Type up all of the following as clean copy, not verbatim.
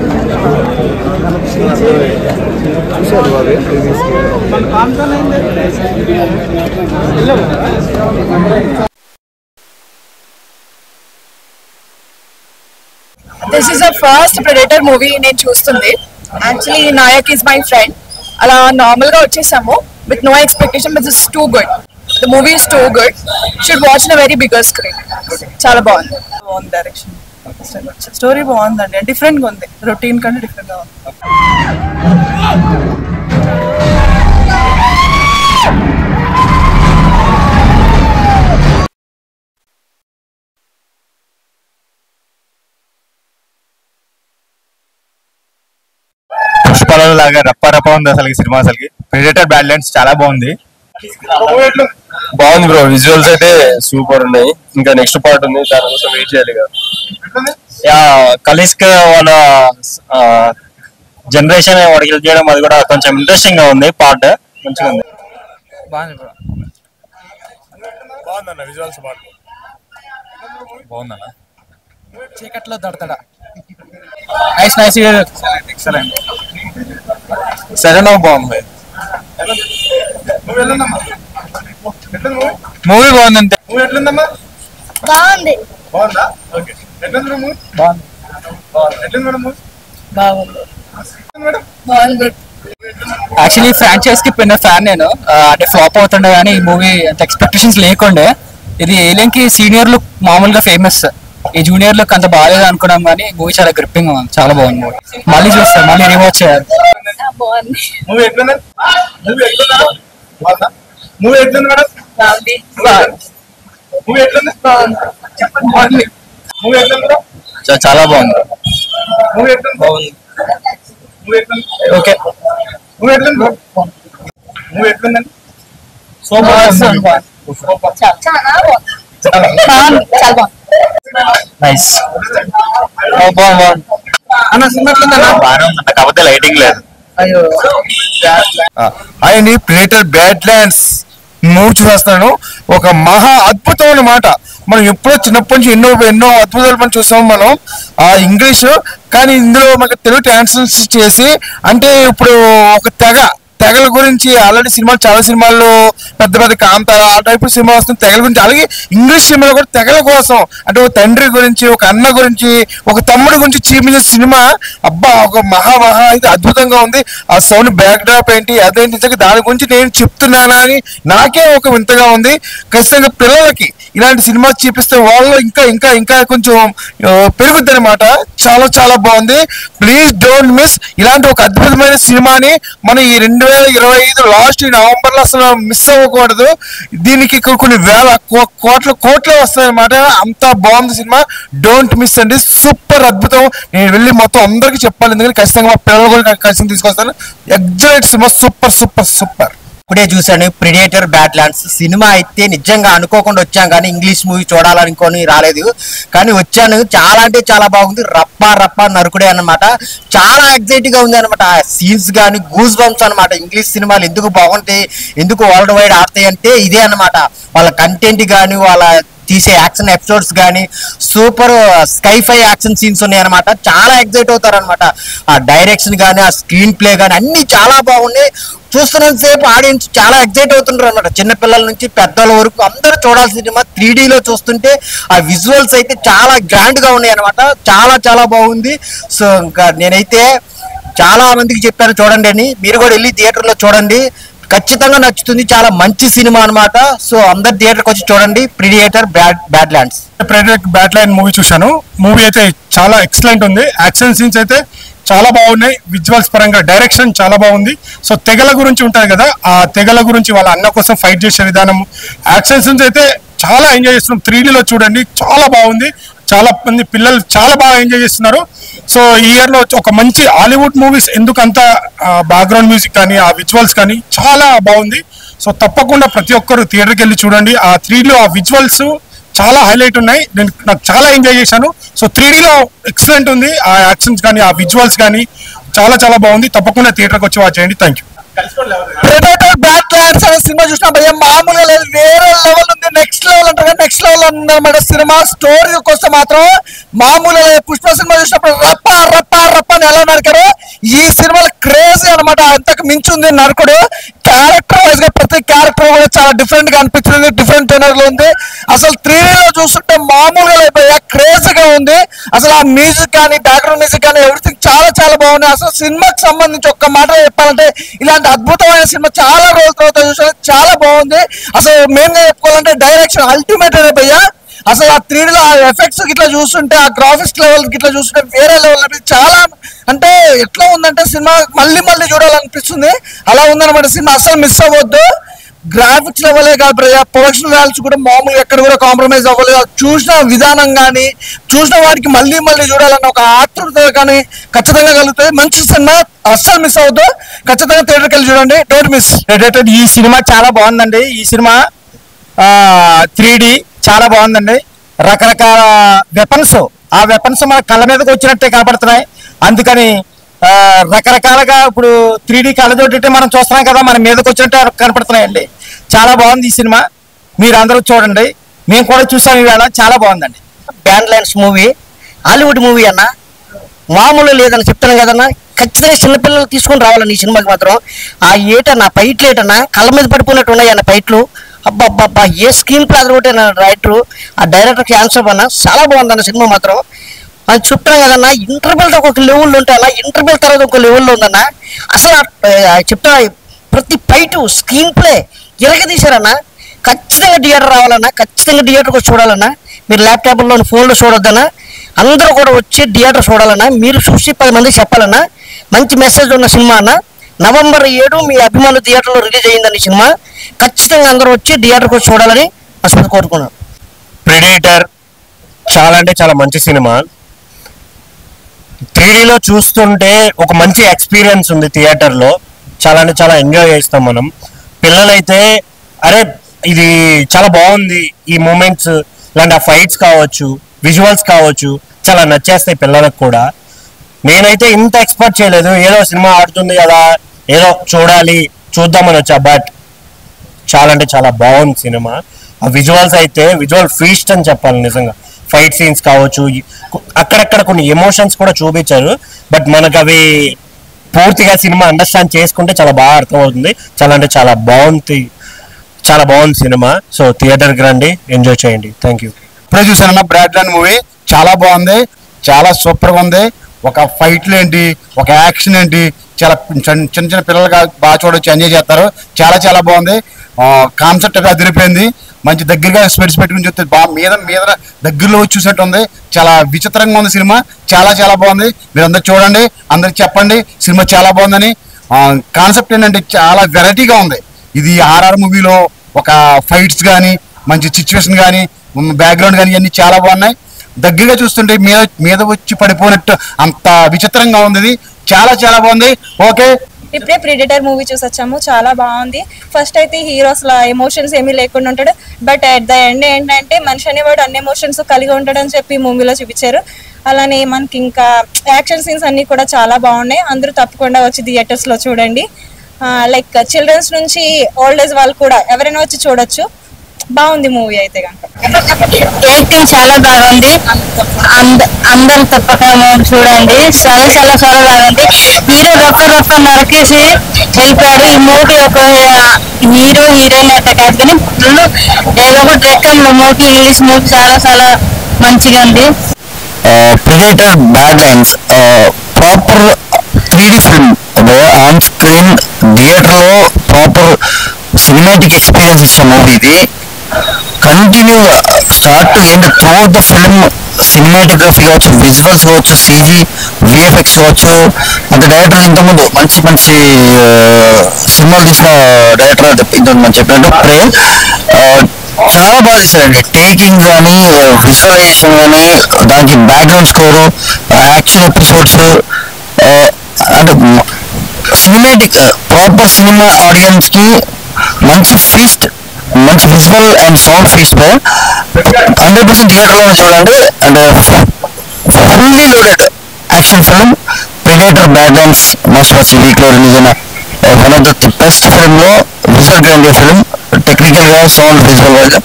This is the first Predator movie నేను చూస్తుంది. Actually, Nayak is my friend. అలా normal గా వచ్చేసాము with no expectation, but this is too good. The movie is too good. Should watch in a very bigger screen. చాలా బాగుంది. Direction story బాగుందండి, different గా ఉంది, రొటీన్ కంటే డిఫరెంట్ గా ఉంది. పుష్పలలో లాగా రప్ప ఉంది అసలు సినిమా. అసలుకి ప్రెడేటర్ బ్యాడ్లాండ్స్ చాలా బాగుంది. బాగుంది బ్రో, విజువల్స్ అయితే సూపర్ ఉన్నాయి. ఇంకా నెక్స్ట్ పార్ట్ ఉంది, దానికోసం వెయిట్ చేయాలి. కలిస్క్ వాళ్ళ జనరేషన్ వాడికి చేయడం అది కూడా కొంచెం ఇంట్రెస్టింగ్ గా ఉంది. పార్ట్ మంచిగా ఉంది. బాగుంది బ్రో, బాగుందన్న, విజువల్స్ బాగుందన్న. చీకట్లో దడతడా nice nice excellent. Second half బాగుంది. మూవీ బాగుంది అంతే. బాగుంది. యాక్చువల్లీ ఫ్రాంచైజ్ కి పోయిన ఫ్యాన్ నేను. అంటే ఫ్లాప్ అవుతుండే కానీ ఈ మూవీ అంత ఎక్స్పెక్టేషన్స్ లేకుండే. ఇది ఏలియన్ కి సీనియర్లు మామూలుగా ఫేమస్, ఈ జూనియర్ లుక్ అంత బాగాలేదు అనుకున్నాం కానీ మూవీ చాలా గ్రిప్పింగ్ ఉంది, చాలా బాగుంది మూవీ. మళ్ళీ చూస్తాం, మళ్ళీ రివాచ్ చేయాలి. చాలా బాగుంది. Okay nice. కాకపోతే లైటింగ్ లేదు. ఆయన ప్రెడేటర్ బ్యాడ్లాండ్స్ మూవీ చూస్తున్నాను. ఒక మహా అద్భుతం అన్నమాట. మనం ఎప్పుడో చిన్నప్పటి నుంచి ఎన్నో అద్భుతాలు మనం చూసాము మనం ఆ ఇంగ్లీష్. కానీ ఇందులో మనకు తెలుగు ట్రాన్స్లేషన్ చేసి, అంటే ఇప్పుడు ఒక తెగల గురించి ఆల్రెడీ సినిమాలు చాలా సినిమాల్లో పెద్ద కాంతార ఆ టైప్ సినిమా వస్తుంది తెగల గురించి. అలాగే ఇంగ్లీష్ సినిమాలో కూడా తెగల కోసం, అంటే ఒక తండ్రి గురించి, ఒక అన్న గురించి, ఒక తమ్ముడి గురించి చూపించే సినిమా. అబ్బా, ఒక మహా ఇది అద్భుతంగా ఉంది. ఆ సౌండ్ బ్యాక్ డ్రాప్ ఏంటి, అదేంటి, దాని గురించి నేను చెప్తున్నానా అని నాకే ఒక వింతగా ఉంది. ఖచ్చితంగా పిల్లలకి ఇలాంటి సినిమా చూపిస్తే వాళ్ళు ఇంకా కొంచెం పెరుగుద్ది అనమాట. చాలా బాగుంది. ప్లీజ్ డోంట్ మిస్ ఇలాంటి ఒక అద్భుతమైన సినిమాని. మనం ఈ 2025 లాస్ట్ నవంబర్ లో అసలు మిస్ అవ్వకూడదు. దీనికి కొన్ని వేల కోట్లు వస్తాయన్నమాట. అంత బాగుంది సినిమా, డోంట్ మిస్ అండి. సూపర్ అద్భుతం. నేను వెళ్ళి మొత్తం అందరికి చెప్పాలి, ఎందుకంటే ఖచ్చితంగా మా పిల్లలు కూడా ఖచ్చితంగా తీసుకొస్తాను. Exact cinema, super. ఇప్పుడే చూసాను ప్రెడేటర్ బ్యాడ్లాండ్స్ సినిమా. అయితే నిజంగా అనుకోకుండా వచ్చాం, కానీ ఇంగ్లీష్ మూవీ చూడాలనుకొని రాలేదు, కానీ వచ్చాను. చాలా అంటే చాలా బాగుంది. రప్ప నరుకుడే అన్నమాట. చాలా ఎగ్జైటింగ్ గా ఉంది అనమాట. సీన్స్ కానీ గూస్ బంప్స్ అనమాట. ఇంగ్లీష్ సినిమాలు ఎందుకు బాగుంటాయి, ఎందుకు వరల్డ్ వైడ్ ఆడతాయి అంటే ఇదే అనమాట. వాళ్ళ కంటెంట్ కానీ, వాళ్ళ తీసే యాక్షన్ ఎపిసోడ్స్ కానీ సూపర్ స్కైఫై యాక్షన్ సీన్స్ ఉన్నాయి అనమాట. చాలా ఎగ్జైట్ అవుతారు అనమాట. ఆ డైరెక్షన్ కానీ, ఆ స్క్రీన్ ప్లే కానీ అన్ని చాలా బాగున్నాయి. చూస్తున్నంత సేపు ఆడియన్స్ చాలా ఎగ్జైట్ అవుతుంటారు అనమాట. చిన్నపిల్లల నుంచి పెద్దల వరకు అందరూ చూడాల్సిన సినిమా. 3Dలో చూస్తుంటే ఆ విజువల్స్ అయితే చాలా గ్రాండ్ గా ఉన్నాయి అనమాట. చాలా బాగుంది. సో ఇంకా నేనైతే చాలా మందికి చెప్పాను చూడండి అని. మీరు కూడా వెళ్ళి థియేటర్లో చూడండి, ఖచ్చితంగా నచ్చుతుంది. చాలా మంచి సినిమా అనమాట. సో అందరు థియేటర్కి వచ్చి చూడండి ప్రెడేటర్ బ్యాడ్లాండ్స్. ప్రెడేటర్ బ్యాడ్లాండ్ మూవీ చూశాను. మూవీ అయితే చాలా ఎక్సలెంట్ ఉంది. యాక్షన్ సీన్స్ అయితే చాలా బాగున్నాయి. విజువల్స్ పరంగా డైరెక్షన్ చాలా బాగుంది. సో తెగల గురించి ఉంటాయి కదా, ఆ తెగల గురించి వాళ్ళ అన్న కోసం ఫైట్ చేసే విధానం, యాక్షన్ సీన్స్ అయితే చాలా ఎంజాయ్ చేస్తున్నాం. 3Dలో చూడండి, చాలా బాగుంది. చాలా మంది పిల్లలు చాలా బాగా ఎంజాయ్ చేస్తున్నారు. సో ఈ ఇయర్లో ఒక మంచి హాలీవుడ్ మూవీస్ ఎందుకంత బ్యాక్గ్రౌండ్ మ్యూజిక్ కానీ, ఆ విజువల్స్ కానీ చాలా బాగుంది. సో తప్పకుండా ప్రతి ఒక్కరు థియేటర్కి వెళ్ళి చూడండి. ఆ 3Dలో ఆ విజువల్స్ చాలా హైలైట్ ఉన్నాయి. నాకు చాలా ఎంజాయ్ చేశాను. సో 3Dలో ఎక్సలెంట్ ఉంది. ఆ యాక్షన్స్ కానీ, ఆ విజువల్స్ కానీ చాలా బాగుంది. తప్పకుండా థియేటర్కి వచ్చి వాచ్ చేయండి. Thank you. ప్రెడేటర్ బ్యాడ్లాండ్స్ అనే సినిమా చూసినా భయ మామూలుగా లేదు, వేరే లెవెల్ ఉంది. నెక్స్ట్ లెవెల్ అంటారు, నెక్స్ట్ లెవెల్ ఉందన్నమాట సినిమా. స్టోరీ వస్తే మాత్రం మామూలుగా పుష్ప సినిమా చూసినప్పుడు రప్ప అని ఎలా ఈ సినిమాలో క్రేజీ అనమాట, అంతకు మించి ఉంది నరకుడు. క్యారెక్టర్ వైజ్ గా ప్రతి క్యారెక్టర్ కూడా చాలా డిఫరెంట్ గా అనిపించింది, డిఫరెంట్ జనర్ లో ఉంది. అసలు 3D లో చూస్తుంటే మామూలుగా అయిపోయా, క్రేజీగా ఉంది. అసలు ఆ మ్యూజిక్ కానీ, బ్యాక్గ్రౌండ్ మ్యూజిక్ కానీ ఎవ్రీథింగ్ చాలా చాలా బాగుంది. అసలు సినిమాకి సంబంధించి ఒక్క మాట చెప్పాలంటే ఇలాంటి అద్భుతమైన సినిమా చాలా రోజుల తర్వాత చూసాను, చాలా బాగుంది. అసలు మెయిన్ గా చెప్పుకోవాలంటే డైరెక్షన్ అల్టిమేట్ అయిపోయా. అసలు ఆ 3D లో ఆ ఎఫెక్ట్స్ గిట్లా చూస్తుంటే, ఆ గ్రాఫిక్స్ లెవెల్ గిట్లా చూస్తుంటే వేరే లెవెల్ అనిపిస్తుంది. చాలా అంటే ఎట్లా ఉందంటే సినిమా మళ్ళీ మళ్ళీ చూడాలనిపిస్తుంది, అలా ఉందన్నమాట సినిమా. అసలు మిస్ అవ్వద్దు. గ్రాఫిక్స్ లెవెలే కాదు బ్రదర్, ప్రొడక్షన్ వాల్యూస్ కూడా మామూలుగా ఎక్కడ కూడా కాంప్రమైజ్ అవ్వలేదు. చూసిన విధానం కానీ, చూసిన వాడికి మళ్ళీ మళ్ళీ చూడాలన్న ఒక ఆతృత కానీ ఖచ్చితంగా కలుగుతుంది. మంచి సినిమా, అస్సలు మిస్ అవ్వద్దు. ఖచ్చితంగా థియేటర్కి వెళ్ళి చూడండి, డోంట్ మిస్. ఈ సినిమా చాలా బాగుందండి. ఈ సినిమా 3D చాలా బాగుందండి. రకరకాల వెపన్స్, ఆ వెపన్స్ మన కళ్ళ మీదకి వచ్చినట్టే కనపడుతున్నాయి. అందుకని రకరకాలుగా ఇప్పుడు 3D కళ్ళతోటి మనం చూస్తున్నాం కదా, మన మీదకి వచ్చినట్టే కనపడుతున్నాయండి. చాలా బాగుంది ఈ సినిమా, మీరు అందరూ చూడండి. మేము కూడా చూసాం ఈవేళ, చాలా బాగుందండి. బ్యాండ్లాండ్స్ మూవీ హాలీవుడ్ మూవీ అన్న, మామూలు లేదని చెప్తాను కదన్నా. ఖచ్చితంగా చిన్నపిల్లలు తీసుకొని రావాలని ఈ సినిమాకి మాత్రం. ఆ ఏటన్నా ఫైట్లు ఏటన్నా కళ్ళ మీద పడిపోయినట్టు ఉన్నాయి అన్న ఫైట్లు. అబ్బా ఏ స్క్రీన్ ప్లే అదొకటి రైటరు, ఆ డైరెక్టర్కి ఆన్సర్ అన్న, చాలా బాగుందన్న సినిమా మాత్రం. అది చెప్తాను కదన్నా, ఇంటర్వెల్ ఒక లెవెల్లో ఉంటాయన్నా, ఇంటర్వెల్ తర్వాత ఒక లెవెల్లో ఉందన్న. అసలు చెప్తా ప్రతి ఫైటు స్క్రీన్ ప్లే ఇరగదీశారన్నా. ఖచ్చితంగా థియేటర్ రావాలన్నా, ఖచ్చితంగా థియేటర్కి వచ్చి చూడాలన్నా. మీరు ల్యాప్టాప్లో ఫోన్లో చూడొద్దన్నా, అందరూ కూడా వచ్చి థియేటర్ చూడాలన్నా. మీరు చూసి 10 మందికి చెప్పాలన్నా. మంచి మెసేజ్ ఉన్న సినిమా అన్న. November 7 మీ అభిమానుల థియేటర్లో రిలీజ్ అయ్యిందని సినిమా. ఖచ్చితంగా అందరూ వచ్చి థియేటర్కి వచ్చి చూడాలని అసలు కోరుకున్నాను. ప్రెడేటర్ చాలా అంటే చాలా మంచి సినిమా. 3Dలో చూస్తుంటే ఒక మంచి ఎక్స్పీరియన్స్ ఉంది థియేటర్లో. చాలా అంటే చాలా ఎంజాయ్ చేస్తాం మనం. పిల్లలైతే అరే ఇది చాలా బాగుంది, ఈ మూమెంట్స్ ఇలాంటి ఆ ఫైట్స్ కావచ్చు, విజువల్స్ కావచ్చు, చాలా నచ్చేస్తాయి పిల్లలకు కూడా. నేనైతే ఇంత ఎక్స్పెక్ట్ చేయలేదు, ఏదో సినిమా ఆడుతుంది కదా ఏదో చూద్దామని వచ్చా. బట్ చాలా అంటే చాలా బాగుంది సినిమా. ఆ విజువల్స్ అయితే విజువల్ ఫీస్ట్ అని చెప్పాలి నిజంగా. ఫైట్ సీన్స్ కావచ్చు, అక్కడక్కడ కొన్ని ఎమోషన్స్ కూడా చూపించారు. బట్ మనకు అవి పూర్తిగా సినిమా అండర్స్టాండ్ చేసుకుంటే చాలా బాగా అర్థమవుతుంది. చాలా అంటే చాలా బాగుంది సినిమా. సో థియేటర్కి రండి, ఎంజాయ్ చేయండి. Thank you. ఇప్పుడే చూసానన్న బ్రాడ్లాండ్ మూవీ, చాలా బాగుంది, చాలా సూపర్గా ఉంది. ఒక ఫైట్లు ఏంటి, ఒక యాక్షన్ ఏంటి, చాలా చిన్న పిల్లలుగా బాగా చూడొచ్చు, ఎంజాయ్ చేస్తారు. చాలా చాలా బాగుంది. కాన్సెప్ట్ అదిరిపోయింది. మంచి దగ్గరగా స్పెట్స్ పెట్టుకుని చూస్తే బాగా మీద దగ్గరలో వచ్చి చూసినట్టు ఉంది. చాలా విచిత్రంగా ఉంది సినిమా, చాలా చాలా బాగుంది. మీరు అందరు చూడండి, అందరికి చెప్పండి సినిమా చాలా బాగుందని. కాన్సెప్ట్ ఏంటంటే చాలా వెరైటీగా ఉంది. ఇది ఆర్ఆర్ మూవీలో ఒక ఫైట్స్ కానీ, మంచి సిచ్యువేషన్ కానీ, బ్యాక్గ్రౌండ్ కానీ ఇవన్నీ చాలా బాగున్నాయి. దగ్గరగా చూస్తుంటే మీద వచ్చి పడిపోయినట్టు అంత విచిత్రంగా ఉంది. ఇది చాలా చాలా బాగుంది. ఓకే, ఇప్పుడే ప్రెడేటర్ మూవీ చూసి వచ్చాము, చాలా బాగుంది. ఫస్ట్ అయితే హీరోస్ లా ఎమోషన్స్ ఏమీ లేకుండా ఉంటాడు, బట్ అట్ ద ఎండ్ ఏంటంటే మనిషి అనేవాడు అన్ని ఎమోషన్స్ కలిగి ఉంటాడని చెప్పి మూవీలో చూపించారు. అలానే మనకి ఇంకా యాక్షన్ సీన్స్ అన్ని కూడా చాలా బాగున్నాయి. అందరూ తప్పకుండా వచ్చి థియేటర్స్ లో చూడండి. లైక్ చిల్డ్రన్స్ నుంచి ఓల్డ్ ఏజ్ వాళ్ళు కూడా ఎవరైనా వచ్చి చూడొచ్చు. బాగుంది మూవీ అయితే కనుక. యాక్టింగ్ చాలా బాగుంది, అందరూ తప్పకుండా చూడండి. చాలా చాలా చాలా బాగుంది. హీరో రప్ప నరకేసి వెళ్ళిపోయారు. ఈ మూవీ ఒక హీరో హీరోయిన్ అట్లా కాదు కానీ ఫుల్ ఏదో ఒకటి రకంలో మూవీ, ఇంగ్లీష్ మూవీ చాలా చాలా మంచిగా ఉంది. Predator Badlands proper 3D film on screen థియేటర్లో ప్రాపర్ సినిమాటిక్ ఎక్స్పీరియన్స్ ఇచ్చే మూవీ ఇది. కంటిన్యూగా start to end through the film cinematography కావచ్చు, విజువల్స్ కావచ్చు, CG VFX కావచ్చు. అంటే డైరెక్టర్ ఇంతకుముందు మంచి మంచి సినిమాలు తీసిన డైరెక్టర్ ఇంతకు మనం చెప్పినట్టు ప్రేమ్ చాలా బాగా చేశారండి. టేకింగ్ కానీ, విజువలైజేషన్ కానీ, దానికి బ్యాక్గ్రౌండ్ స్కోరు, యాక్షన్ ఎపిసోడ్స్, అంటే సినిమాటిక్ ప్రాపర్ సినిమా ఆడియన్స్ కి మంచి ఫీస్ట్, మంచి విజువల్ అండ్ సౌండ్ ఫీస్ట్ 100% థియేటర్లోనే చూడండి. And fully loaded action film Predator Badlands must watch. Week లో రిలీజ్ అయిన one of the best film లో విజువల్ గ్రాండియర్ ఫిల్మ్, టెక్నికల్ గా sound visual wise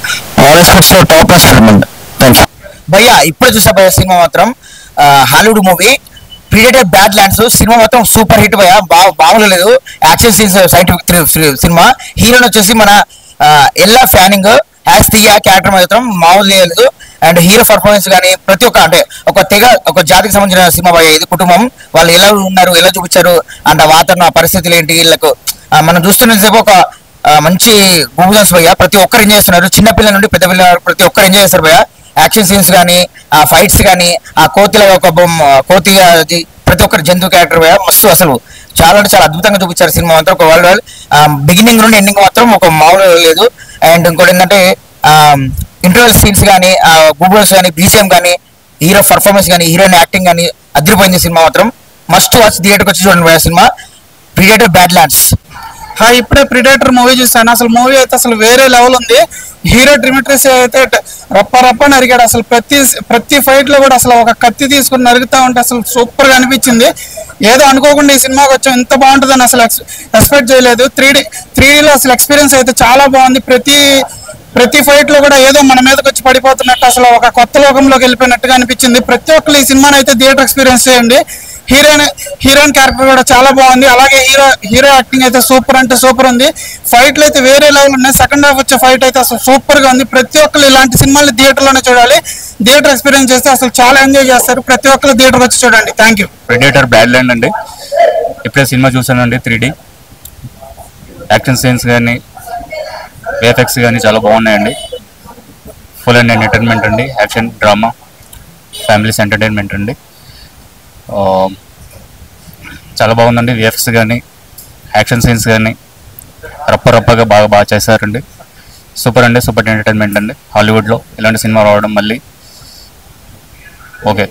all aspects లో టాప్ క్లాస్ ఫిల్మ్ అండి. Thank you. భయ్యా ఇప్పుడే చూసా భయ్యా సినిమా మాత్రం Hollywood movie. Predator bad lands cinema మొత్తం సూపర్ హిట్ పోయా, మామూలు లేదు. Action scenes, scientific cinema. హీరోని వచ్చేసి మన ఎల్లా ఫ్యానింగ్ యాజ్ దియా క్యారెక్టర్ మాత్రం మామూలు లేదు. అండ్ హీరో పర్ఫార్మెన్స్ కానీ ప్రతి ఒక్క అంటే ఒక జాతికి సంబంధించిన సినిమా పోయా ఇది. కుటుంబం వాళ్ళు ఎలా ఉన్నారు, ఎలా చూపించారు, అంటే వాతావరణ పరిస్థితులు ఏంటి వీళ్ళకు మనం చూస్తున్నసేపు ఒక మంచి గూగుల్స్ పోయా. ప్రతి ఒక్కరు ఎంజాయ్ చేస్తున్నారు, చిన్నపిల్లల నుండి పెద్ద పిల్లల ప్రతి ఒక్కరు ఎంజాయ్ చేస్తారు పోయా. యాక్షన్ సీన్స్ కానీ ఆ ఫైట్స్ కానీ ఆ కోతిలో ఒక కోతి ప్రతి ఒక్కరు జంతువు క్యారెక్టర్ పోయా మస్తు. అసలు చాలా అంటే చాలా అద్భుతంగా చూపించారు సినిమా మాత్రం. ఒక వరల్డ్ బిగినింగ్ నుండి ఎండింగ్ మాత్రం ఒక మామూలు లేదు. అండ్ ఇంకోటి ఏంటంటే ఇంటర్వెల్ సీన్స్ కానీ గూగుల్స్ కానీ బీజిఎం కానీ హీరో పర్ఫార్మెన్స్ కానీ హీరోయిన్ యాక్టింగ్ కానీ అదిరిపోయింది సినిమా మాత్రం. మస్ట్ వాచ్, థియేటర్కి వచ్చి చూడండి పోయా సినిమా ప్రిడేటర్ బ్యాడ్ ల్యాండ్స్. ఇప్పుడే ప్రిడేటర్ మూవీ చూస్తాను. అసలు మూవీ అయితే అసలు వేరే లెవెల్ ఉంది. హీరో డిమిట్రిస్ అయితే రప్ప నరిగాడు. అసలు ప్రతి ఫైట్ లో కూడా అసలు ఒక కత్తి తీసుకుని నరుగుతా ఉంటే అసలు సూపర్ గా అనిపించింది. ఏదో అనుకోకుండా ఈ సినిమాకి వచ్చాం, ఇంత బాగుంటుందని అసలు ఎక్స్పెక్ట్ చేయలేదు. 3Dలో అసలు ఎక్స్పీరియన్స్ అయితే చాలా బాగుంది. ప్రతి ఫైట్ లో కూడా ఏదో మన మీదకి వచ్చి పడిపోతున్నట్టు అసలు ఒక కొత్త లోకంలోకి వెళ్ళిపోయినట్టుగా అనిపించింది. ప్రతి ఒక్కరు ఈ సినిమాని అయితే థియేటర్ ఎక్స్పీరియన్స్ చేయండి. హీరోయిన్ క్యారెక్టర్ కూడా చాలా బాగుంది. అలాగే హీరో యాక్టింగ్ అయితే సూపర్ అంటే సూపర్ ఉంది. ఫైట్లు అయితే వేరే లెవెల్ ఉన్నాయి. సెకండ్ హాఫ్ వచ్చే ఫైట్ అయితే అసలు సూపర్ గా ఉంది. ప్రతి ఒక్కరు ఇలాంటి సినిమాలు థియేటర్లోనే చూడాలి. థియేటర్ ఎక్స్పీరియన్స్ చేస్తే అసలు చాలా ఎంజాయ్ చేస్తారు. ప్రతి ఒక్కరు థియేటర్ వచ్చి చూడండి. Thank you. Predator bad land అండి, ఇప్పుడే సినిమా చూసానండి. 3D యాక్షన్ సీన్స్ కానీ విఎఫ్ఎక్స్ కానీ చాలా బాగున్నాయండి. ఫుల్ అండ్ ఎంటర్టైన్మెంట్ అండి. యాక్షన్, డ్రామా, ఫ్యామిలీస్ ఎంటర్టైన్మెంట్ అండి. చాలా బాగుందండి. విఎఫ్ఎక్స్ కానీ యాక్షన్ సీన్స్ కానీ రప్పగా బాగా చేశారండి. సూపర్ అండి, సూపర్ ఎంటర్టైన్మెంట్ అండి. హాలీవుడ్లో ఇలాంటి సినిమా రావడం మళ్ళీ ఓకే.